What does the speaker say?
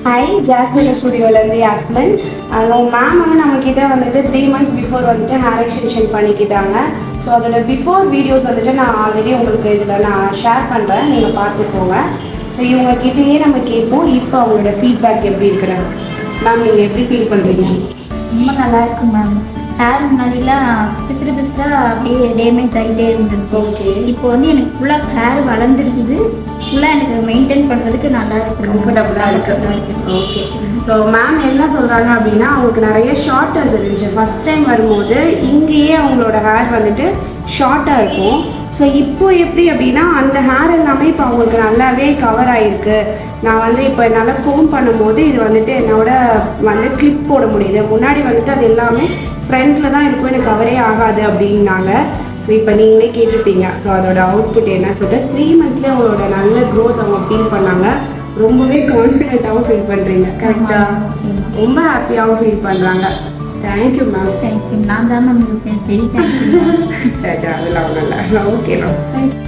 Hi, Jasmine ஸ்டுடியோலேருந்து Yasmin. Ma'am வந்து நம்மக்கிட்ட வந்துட்டு 3 months பிஃபோர் வந்துட்டு ஹேர் எக்ஸ்டென்ஷன் பண்ணிக்கிட்டாங்க. ஸோ அதோட பிஃபோர் வீடியோஸ் வந்துட்டு நான் ஆல்ரெடி உங்களுக்கு இதில் நான் ஷேர் பண்ணுறேன், நீங்கள் பார்த்துக்கோங்க. ஸோ இவங்கக்கிட்டேயே நம்ம கேட்போம் இப்போ அவங்களோட ஃபீட்பேக் எப்படி இருக்கிறாங்க. மேம் நீங்கள் எப்படி ஃபீல் பண்ணுறீங்க? ரொம்ப நல்லா இருக்கு மேம். ஹேர் முன்னாடிலாம் பிசுறாக அப்படியே டேமேஜ் ஆகிட்டே இருந்துச்சு. ஓகே, இப்போ வந்து எனக்கு ஃபுல்லாக ஹேர் வளர்ந்துருக்குது. ஃபுல்லாக எனக்கு மெயின்டைன் பண்ணுறதுக்கு நல்லா இருக்குது, கம்ஃபர்டபுளாக இருக்குது. ஓகே, ஸோ மேம் என்ன சொல்கிறாங்க அப்படின்னா, அவங்களுக்கு நிறைய ஷார்ட்டர்ஸ் இருந்துச்சு. ஃபஸ்ட் டைம் வரும்போது இங்கேயே அவங்களோட ஹேர் வந்துட்டு ஷார்ட்டாக இருக்கும். ஸோ இப்போ எப்படி அப்படின்னா அந்த ஹேர் எல்லாமே இப்போ அவங்களுக்கு நல்லாவே கவர் ஆகிருக்கு. நான் வந்து இப்போ என்னால் கோம் பண்ணும்போது இது வந்துட்டு என்னோட வந்து கிளிப் போட முடியுது. முன்னாடி வந்துட்டு அது எல்லாமே ஃப்ரண்ட்டில் தான் இருக்கும், எனக்கு கவரே ஆகாது அப்படின்னாங்க. ஸோ இப்போ நீங்களே கேட்டிருப்பீங்க ஸோ அதோட அவுட்புட் என்ன சொல்லிட்டு 3 monthsலேயே அவங்களோட நல்ல க்ரோத் அவங்க ஃபீல் பண்ணாங்க. ரொம்பவே கான்ஃபிடென்ட்டாகவும் ஃபீல் பண்ணுறீங்க. கரெக்டாக ரொம்ப ஹாப்பியாகவும் ஃபீல் பண்ணுறாங்க. Thank you ma'am. தேங்க்யூ. நான் தான் மேம் வெரி தேங்க்யூ. சரி அதெல்லாம் ஒன்றும் இல்லை. Okay ma'am, thank you.